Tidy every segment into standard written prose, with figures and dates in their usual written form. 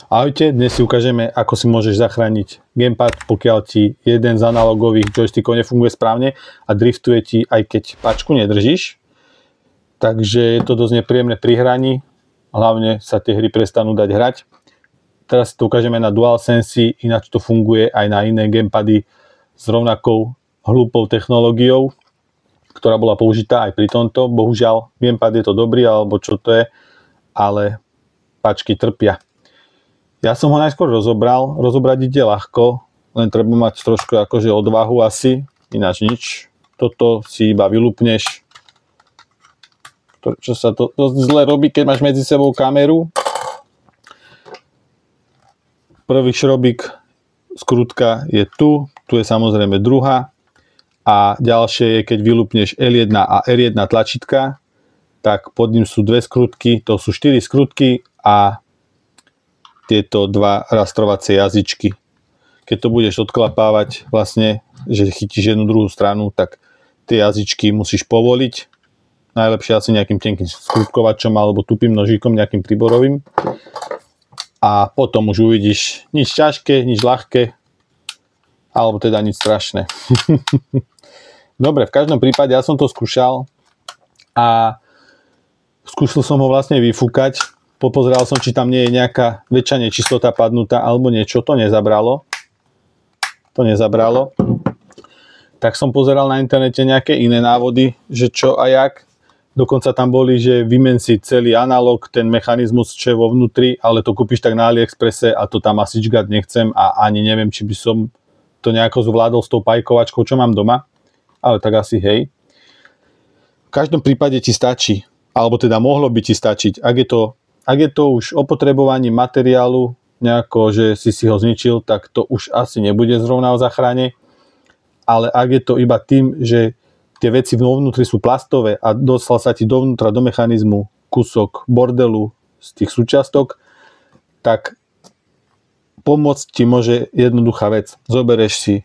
Ahojte, dnes si ukážeme, ako si môžeš zachrániť gamepad, pokiaľ ti jeden z analogových joystickov nefunguje správne a driftuje ti, aj keď pačku nedržíš. Takže je to dosť nepríjemné pri hraní, hlavne sa tie hry prestanú dať hrať. Teraz si to ukážeme na DualSense, ináč to funguje aj na iné gamepady s rovnakou hlúpou technológiou, ktorá bola použitá aj pri tomto. Bohužiaľ, gamepad je to dobrý, alebo čo to je, ale pačky trpia. Ja som ho najskôr rozobral, rozobrať ide ľahko, len treba mať trošku akože odvahu asi, ináč nič. Toto si iba vylúpneš. Čo sa to dosť zle robí, keď máš medzi sebou kameru. Prvý šrobík, skrutka je tu je samozrejme druhá. A ďalšie je, keď vylúpneš L1 a R1 tlačítka, tak pod ním sú dve skrutky, to sú 4 skrutky a tieto dva rastrovacie jazyčky. Keď to budeš odklapávať vlastne, že chytíš jednu druhú stranu, tak tie jazyčky musíš povoliť. Najlepšie asi nejakým tenkým skrutkovačom alebo tupým nožíkom, nejakým príborovým. A potom už uvidíš nič ťažké, nič ľahké, alebo teda nič strašné. Dobre, v každom prípade ja som to skúšal a skúsil som ho vlastne vyfúkať. Popozeral som, či tam nie je nejaká väčšia nečistota padnutá alebo niečo. To nezabralo. Tak som pozeral na internete nejaké iné návody, že čo a jak. Dokonca tam boli, že vymen si celý analóg, ten mechanizmus, čo je vo vnútri, ale to kúpiš tak na AliExpresse a to tam asi čgať nechcem a ani neviem, či by som to nejako zvládol s tou pajkovačkou, čo mám doma. Ale tak asi hej. V každom prípade ti stačí, alebo teda mohlo by ti stačiť, ak je to už opotrebovaním materiálu nejako, že si ho zničil, tak to už asi nebude zrovna o záchrane. Ale ak je to iba tým, že tie veci vnútri sú plastové a dostal sa ti dovnútra do mechanizmu kúsok bordelu z tých súčiastok, tak pomôcť ti môže jednoduchá vec. Zobereš si,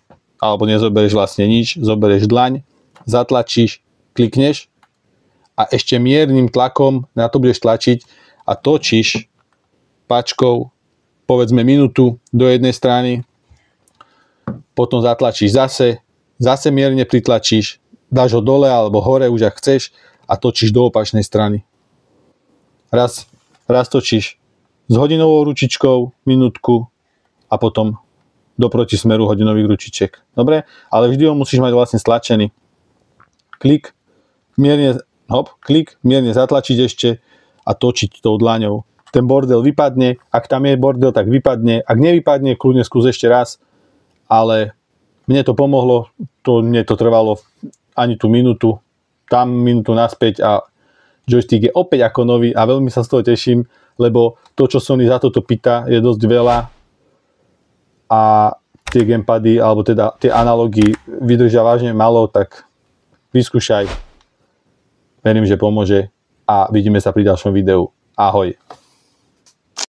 alebo nezobereš vlastne nič, zobereš dlaň, zatlačíš, klikneš a ešte miernym tlakom na to budeš tlačiť a točíš pačkou povedzme minútu do jednej strany, potom zatlačíš zase mierne pritlačíš, dáš ho dole alebo hore už ak chceš a točíš do opačnej strany. Raz točíš s hodinovou ručičkou minútku a potom do protismeru hodinových ručičiek. Dobre? Ale vždy ho musíš mať vlastne stlačený. Klik, mierne zatlačiť ešte a točiť tou dlaňou. Ten bordel vypadne, ak tam je bordel, tak vypadne. Ak nevypadne, kľudne skús ešte raz, ale mne to pomohlo, mne to trvalo ani tú minútu, tam minútu naspäť a joystick je opäť ako nový a veľmi sa z toho teším, lebo to, čo Sony za toto pýta, je dosť veľa a tie gamepady, alebo teda tie analógy vydržia vážne malo, tak vyskúšaj. Verím, že pomôže a vidíme sa pri ďalšom videu. Ahoj.